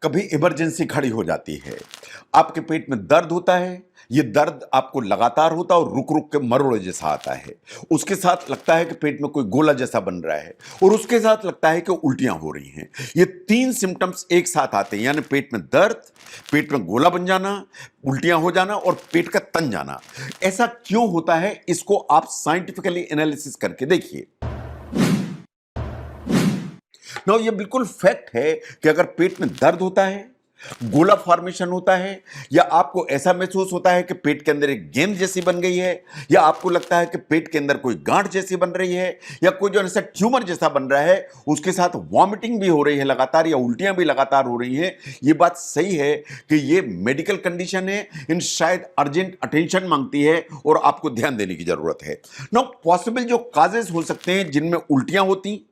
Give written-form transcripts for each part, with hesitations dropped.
कभी इमरजेंसी खड़ी हो जाती है। आपके पेट में दर्द होता है, ये दर्द आपको लगातार होता है और रुक रुक के मरोड़े जैसा आता है। उसके साथ लगता है कि पेट में कोई गोला जैसा बन रहा है और उसके साथ लगता है कि उल्टियां हो रही हैं। ये तीन सिम्टम्स एक साथ आते हैं, यानी पेट में दर्द, पेट में गोला बन जाना, उल्टियां हो जाना और पेट का तन जाना। ऐसा क्यों होता है, इसको आप साइंटिफिकली एनालिसिस करके देखिए। नो, ये बिल्कुल फैक्ट है कि अगर पेट में दर्द होता है, गोला फॉर्मेशन होता है, या आपको ऐसा महसूस होता है कि पेट के अंदर एक गेंद जैसी बन गई है, या आपको लगता है कि पेट के अंदर कोई गांठ जैसी बन रही है, या कोई जो ऐसा ट्यूमर जैसा बन रहा है, उसके साथ वॉमिटिंग भी हो रही है लगातार, या उल्टियां भी लगातार हो रही हैं, ये बात सही है कि ये मेडिकल कंडीशन है, इन शायद अर्जेंट अटेंशन मांगती है और आपको ध्यान देने की जरूरत है। नो, पॉसिबल जो काजेस हो सकते हैं जिनमें उल्टियां होती,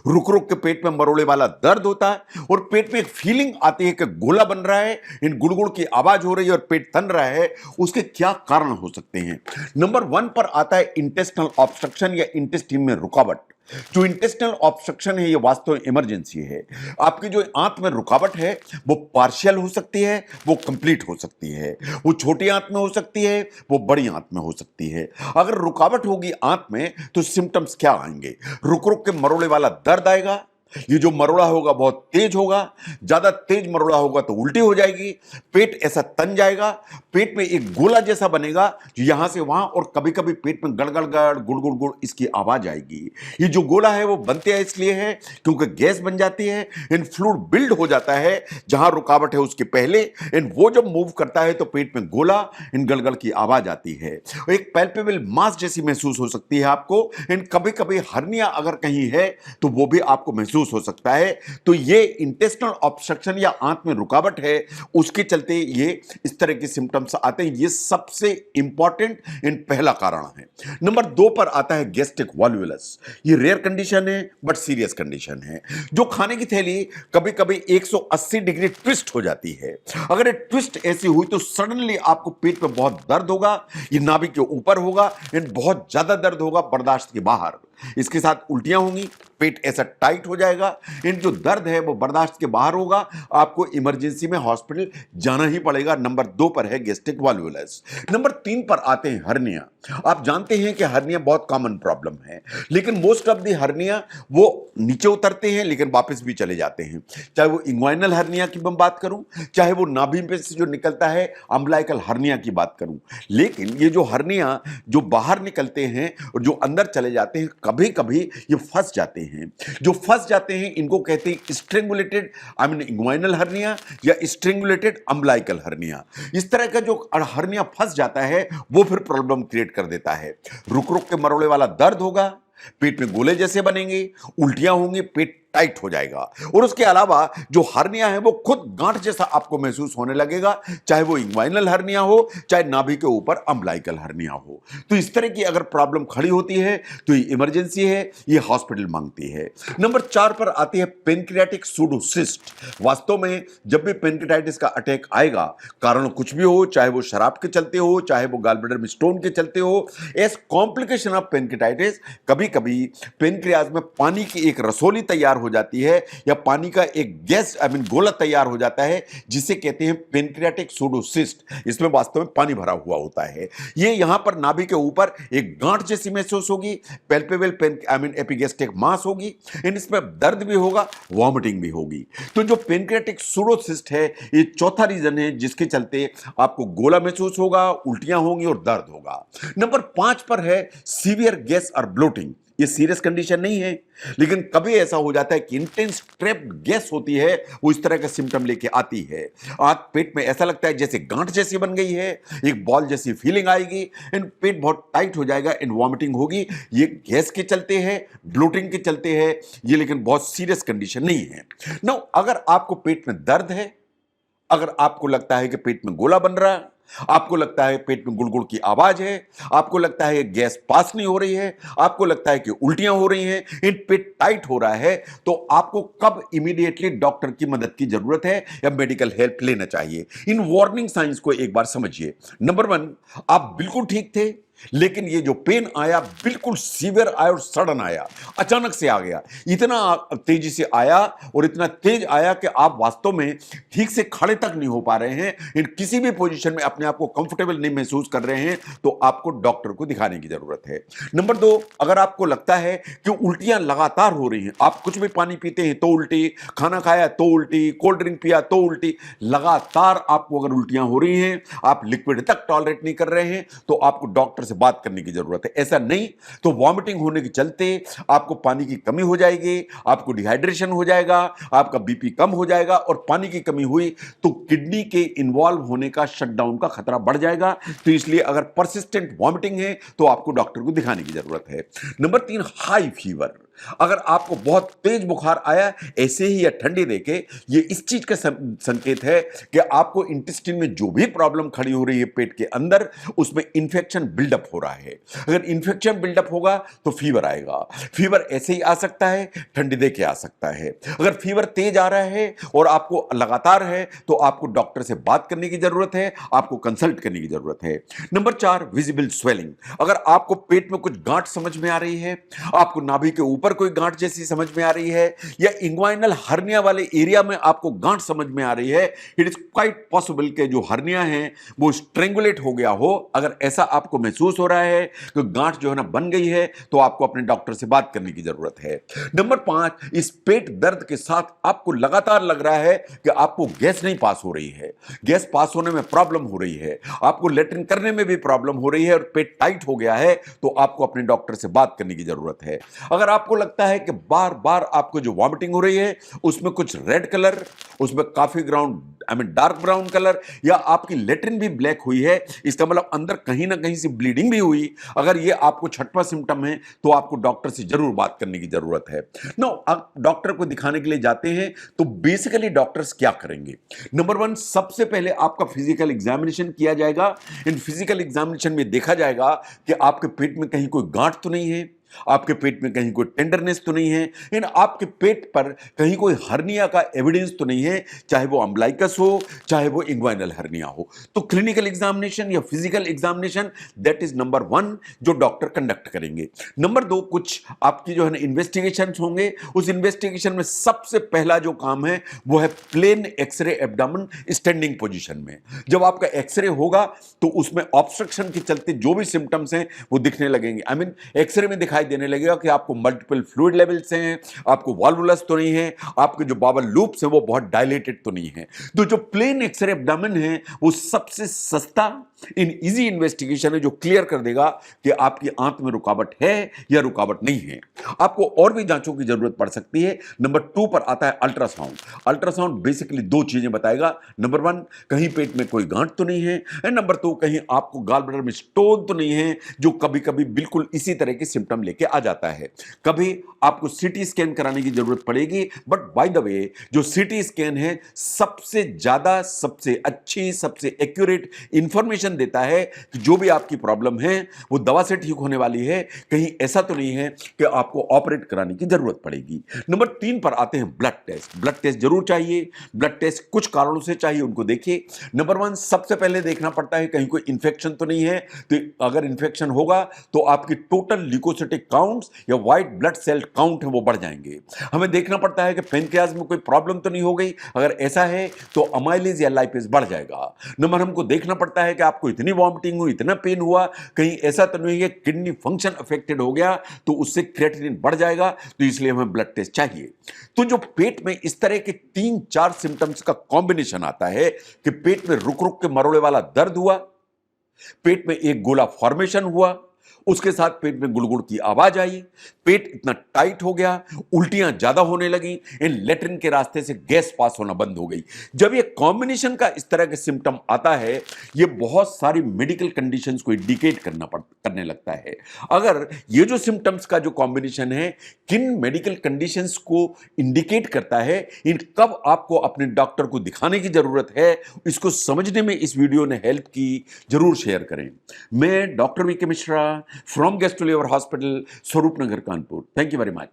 रुक रुक के पेट में मरोड़े वाला दर्द होता है और पेट में एक फीलिंग आती है कि गोला बन रहा है, इन गुड़गुड़ की आवाज हो रही है और पेट तन रहा है, उसके क्या कारण हो सकते हैं। नंबर 1 पर आता है इंटेस्टिनल ऑब्स्ट्रक्शन या इंटेस्टाइन में रुकावट। जो इंटेस्टिनल ऑब्स्ट्रक्शन है, ये वास्तव में इमरजेंसी है। आपकी जो आंत में रुकावट है वो पार्शियल हो सकती है, वो कंप्लीट हो सकती है, वो छोटी आंत में हो सकती है, वो बड़ी आंत में हो सकती है। अगर रुकावट होगी आंत में तो सिम्टम्स क्या आएंगे? रुक रुक के मरोड़े वाला दर्द आएगा, ये जो मरोड़ा होगा बहुत तेज होगा, ज्यादा तेज मरोड़ा होगा तो उल्टी हो जाएगी, पेट ऐसा तन जाएगा, पेट में एक गोला जैसा बनेगा जो यहां से वहां, और कभी कभी पेट में गड़गड़ गड़ गुड़ गुड़ गुड़ इसकी आवाज आएगी। ये जो गोला है वो बनते हैं इसलिए है क्योंकि गैस बन जाती है, इन फ्लूइड बिल्ड हो जाता है जहां रुकावट है उसके पहले, इन वो जब मूव करता है तो पेट में गोला, इन गड़गड़ की आवाज आती है। एक पैल्पेबल मास जैसी महसूस हो सकती है आपको, इन कभी कभी हर्निया अगर कहीं है तो वो भी आपको महसूस हो सकता है। तो ये इंटेस्टिनल ऑब्स्ट्रक्शन या आंत में रुकावट है, उसके चलते ये इस तरह के सिम्टम्स आते हैं। ये सबसे इंपॉर्टेंट इन पहला कारण है। नंबर 2 पर आता है गैस्ट्रिक वॉल्वुलस। ये रेयर कंडीशन है बट सीरियस कंडीशन है। जो खाने की थैली कभी कभी 180 डिग्री ट्विस्ट हो जाती है। अगर ये ट्विस्ट ऐसी हुई तो सडनली आपको पेट में बहुत दर्द होगा, ये नाभि के ऊपर होगा, इन बहुत ज्यादा दर्द होगा बर्दाश्त के बाहर। इसके साथ उल्टियां होंगी, पेट ऐसा टाइट हो जाएगा, इन जो दर्द है वो बर्दाश्त के बाहर होगा, आपको इमरजेंसी में हॉस्पिटल जाना ही पड़ेगा। नंबर 2 पर है गैस्ट्रिक वॉल्वुलस। नंबर 3 पर आते हैं हर्निया। आप जानते हैं कि हर्निया बहुत कॉमन प्रॉब्लम है, लेकिन मोस्ट ऑफ द हर्निया वो नीचे उतरते हैं लेकिन वापस भी चले जाते हैं। चाहे वो इंग्वाइनल हर्निया की मैं बात करूं, चाहे वो नाभि पे से जो निकलता है अम्बिलिकल हर्निया की बात करूं, लेकिन ये जो हर्निया जो बाहर निकलते हैं और जो अंदर चले जाते हैं, कभी कभी ये फंस जाते हैं। जो फंस जाते हैं इनको कहते हैं स्ट्रेंगुलेटेड इंग्वाइनल हर्निया या स्ट्रेंगुलेटेड अम्बिलिकल हर्निया। इस तरह का जो हर्निया फंस जाता है वो फिर प्रॉब्लम क्रिएट कर देता है। रुक रुक के मरोड़े वाला दर्द होगा, पेट में गोले जैसे बनेंगे, उल्टियां होंगी, पेट टाइट हो जाएगा, और उसके अलावा जो हर्निया है वो खुद गांठ जैसा आपको महसूस होने लगेगा, चाहे वो इंग्वाइनल हर्निया हो, चाहे नाभि के ऊपर अम्बिलिकल हर्निया हो। तो इस तरह की अगर प्रॉब्लम खड़ी होती है तो ये इमरजेंसी है, ये हॉस्पिटल मांगती है। नंबर 4 पर आती है पेनक्रियाटिक सूडोसिस्ट। वास्तव में जब भी पेनक्रियाटाइटिस का अटैक आएगा, कारण कुछ भी हो, चाहे वो शराब के चलते हो, चाहे वो गॉलब्लैडर में स्टोन के चलते हो, एज कॉम्प्लिकेशन ऑफ पेनक्रियाटाइटिस कभी कभी पेनक्रियाज में पानी की एक रसोली तैयार हो जाती है, या पानी का एक गैस गोला तैयार हो जाता है, जिसे कहते हैं पेनक्रियाटिक सूडोसिस्ट। इसमें वास्तव में पानी भरा हुआ होता है। ये यहां पर नाभि के ऊपर एक गांठ जैसी महसूस होगी, पैल्पेबल एपिगैस्ट्रिक मास होगी, इसमें दर्द भी होगा, वॉमिटिंग भी होगी। तो जो पेनक्रियाटिक सूडोसिस्ट है, ये चौथा रीजन है जिसके चलते आपको गोला महसूस होगा, उल्टियां होंगी और दर्द होगा। नंबर 5 पर है सीवियर गैस और ब्लोटिंग। ये सीरियस कंडीशन नहीं है, लेकिन कभी ऐसा हो जाता है कि इंटेंस ट्रैप्ड गैस होती है, वो इस तरह का सिम्टम लेके आती है। आज पेट में ऐसा लगता है जैसे गांठ जैसी बन गई है, एक बॉल जैसी फीलिंग आएगी, इन पेट बहुत टाइट हो जाएगा, इन वॉमिटिंग होगी। ये गैस के चलते है, ब्लोटिंग के चलते है, ये लेकिन बहुत सीरियस कंडीशन नहीं है। नो, अगर आपको पेट में दर्द है, अगर आपको लगता है कि पेट में गोला बन रहा है, आपको लगता है पेट में गुड़गुड़ की आवाज है, आपको लगता है गैस पास नहीं हो रही है, आपको लगता है कि उल्टियां हो रही हैं, इन पेट टाइट हो रहा है, तो आपको कब इमीडिएटली डॉक्टर की मदद की जरूरत है या मेडिकल हेल्प लेना चाहिए? इन वार्निंग साइंस को एक बार समझिए। नंबर 1, आप बिल्कुल ठीक थे, लेकिन ये जो पेन आया बिल्कुल सीवियर आया और सडन आया, अचानक से आ गया, इतना तेजी से आया और इतना तेज आया कि आप वास्तव में ठीक से खड़े तक नहीं हो पा रहे हैं, इन किसी भी पोजीशन में अपने आप को कंफर्टेबल नहीं महसूस कर रहे हैं, तो आपको डॉक्टर को दिखाने की जरूरत है। नंबर 2, अगर आपको लगता है कि उल्टियां लगातार हो रही हैं, आप कुछ भी पानी पीते हैं तो उल्टी, खाना खाया तो उल्टी, कोल्ड ड्रिंक पिया तो उल्टी, लगातार आपको अगर उल्टियां हो रही हैं, आप लिक्विड तक टॉलरेट नहीं कर रहे हैं, तो आपको डॉक्टर से बात करने की जरूरत है। ऐसा नहीं तो वॉमिटिंग होने के चलते आपको पानी की कमी हो जाएगी, आपको डिहाइड्रेशन हो जाएगा, आपका बीपी कम हो जाएगा, और पानी की कमी हुई तो किडनी के इन्वॉल्व होने का, शटडाउन का खतरा बढ़ जाएगा। तो इसलिए अगर परसिस्टेंट वॉमिटिंग है तो आपको डॉक्टर को दिखाने की जरूरत है। Number 3, high fever. अगर आपको बहुत तेज बुखार आया ऐसे ही या ठंडी देके, ये इस चीज का संकेत है कि आपको इंटेस्टाइन में जो भी प्रॉब्लम खड़ी हो रही है पेट के अंदर, उसमें इंफेक्शन बिल्डअप हो रहा है। अगर इंफेक्शन बिल्डअप होगा तो फीवर आएगा। फीवर ऐसे ही आ सकता है, ठंडी देके आ सकता है। अगर फीवर तेज आ रहा है और आपको लगातार है तो आपको डॉक्टर से बात करने की जरूरत है, आपको कंसल्ट करने की जरूरत है। Number 4, visible swelling. अगर आपको पेट में कुछ गांठ समझ में आ रही है, आपको नाभि के ऊपर कोई गांठ जैसी समझ में आ रही है, या इंग्वाइनल हर्निया वाले एरिया में आपको गांठ समझ में आ रही है, इट इज क्वाइट पॉसिबल कि जो हर्निया है वो स्ट्रेंगुलेट हो गया हो। अगर ऐसा आपको महसूस हो रहा है कि गांठ जो है ना बन गई है, तो आपको अपने डॉक्टर से बात करने की जरूरत है। नंबर 5, इस पेट दर्द के साथ आपको लगातार लग रहा है कि आपको गैस नहीं पास हो रही है, गैस पास होने में प्रॉब्लम हो रही है, आपको लेटरिन करने में भी प्रॉब्लम हो रही है और पेट टाइट हो गया है, तो आपको अपने डॉक्टर से बात करने की जरूरत है। अगर आपको लगता है कि बार बार आपको जो वॉमिटिंग हो रही है उसमें कुछ रेड कलर, उसमें काफी ग्राउंड डार्क ब्राउन कलर, या आपकी लेटरिन भी ब्लैक हुई है, इसका मतलब अंदर कहीं ना कहीं से ब्लीडिंग भी हुई, अगर ये आपको छठवां सिम्टम है तो आपको डॉक्टर से जरूर बात करने की जरूरत है। नो, आप डॉक्टर को दिखाने के लिए जाते हैं तो बेसिकली डॉक्टर्स क्या करेंगे? नंबर 1, सबसे पहले आपका फिजिकल एग्जामिनेशन किया जाएगा। इन फिजिकल एग्जामिनेशन में देखा जाएगा कि आपके पेट में कहीं कोई गांठ तो नहीं है, आपके पेट में कहीं कोई टेंडरनेस तो नहीं है, इन आपके पेट पर कहीं कोई हर्निया का एविडेंस तो नहीं है, चाहे वो अम्बलाइकस हो, चाहे वो इंग्वाइनल हर्निया हो। तो क्लिनिकल एग्जामिनेशन या physical examination, that is number 1 जो डॉक्टर कंडक्ट करेंगे। नंबर 2, कुछ आपकी जो है ना इन्वेस्टिगेशन होंगे। उस इन्वेस्टिगेशन में सबसे पहला जो काम है वो है plain X ray abdomen standing position में। जब आपका एक्सरे होगा तो उसमें ऑब्स्ट्रक्शन के चलते जो भी सिम्टम्स हैं वो दिखने लगेंगे। आई मीन एक्सरे में दिखाई देने लगेगा कि आपको मल्टीपल फ्लूइड लेवल्स हैं, आपको वॉल्वुलस तो नहीं है, आपके जो बावल लूप्स हैं वो बहुत डायलेटेड तो नहीं है। तो जो प्लेन एक्सरे एब्डोमेन है वो सबसे सस्ता इन इजी इन्वेस्टिगेशन है, जो क्लियर कर देगा कि आपकी आंत में रुकावट है या रुकावट नहीं है। आपको और भी जांचों की जरूरत पड़ सकती है। नंबर 2 पर आता है अल्ट्रासाउंड। अल्ट्रासाउंड बेसिकली 2 चीजें बताएगा। नंबर 1, कहीं पेट में कोई गांठ तो नहीं है, एंड नंबर 2, कहीं आपको गॉल ब्लैडर में स्टोन तो नहीं है, जो कभी कभी बिल्कुल इसी तरह के सिम्टम लेके आ जाता है। कभी आपको सीटी स्कैन कराने की जरूरत पड़ेगी, बट बाय द वे जो सीटी स्कैन है सबसे ज्यादा, सबसे अच्छी, सबसे एक्यूरेट इंफॉर्मेशन देता है कि जो भी आपकी प्रॉब्लम है वो दवा से ठीक होने वाली है, कहीं ऐसा तो नहीं है कि आपको ऑपरेट कराने की जरूरत पड़ेगी। नंबर 3 पर आते हैं ब्लड टेस्ट। ब्लड टेस्ट जरूर चाहिए। ब्लड टेस्ट कुछ कारणों से चाहिए, उनको देखिए। नंबर 1, सबसे पहले देखना पड़ता है कहीं कोई इंफेक्शन तो नहीं है। तो अगर इंफेक्शन होगा तो आपकी टोटल ल्यूकोसाइटिक काउंट्स या व्हाइट ब्लड सेल काउंट है वो बढ़ जाएंगे। हमें देखना पड़ता है कि पेनक्रियाज में कोई प्रॉब्लम तो नहीं हो गई, अगर ऐसा है तो अमाइलेज या लाइपेज बढ़ जाएगा। नंबर हमको देखना पड़ता है कि आपको इतनी वॉमिटिंग हुई, इतना पेन हुआ, कहीं ऐसा तो नहीं है किडनी फंक्शन अफेक्टेड हो गया, तो उससे क्रिएटिनिन बढ़ जाएगा, तो इसलिए हमें ब्लड टेस्ट चाहिए। तो जो पेट में इस तरह के 3-4 सिम्टम्स का कॉम्बिनेशन आता है कि पेट में रुक रुक के मरोड़े वाला दर्द हुआ, पेट में एक गोला फॉर्मेशन हुआ, उसके साथ पेट में गुड़गुड़ की आवाज आई, पेट इतना टाइट हो गया, उल्टियां ज्यादा होने लगी, इन लेटरिन के रास्ते से गैस पास होना बंद हो गई। जब ये कॉम्बिनेशन का इस तरह के सिम्टम आता है, ये बहुत सारी मेडिकल कंडीशंस को इंडिकेट करने लगता है। अगर ये जो सिम्टम्स का जो कॉम्बिनेशन है किन मेडिकल कंडीशंस को इंडिकेट करता है, इन कब आपको अपने डॉक्टर को दिखाने की जरूरत है, इसको समझने में इस वीडियो ने हेल्प की, जरूर शेयर करें। मैं डॉक्टर वी के Mishra from Guest to Liver Hospital, Swaroop Nagar, Kanpur. Thank you very much.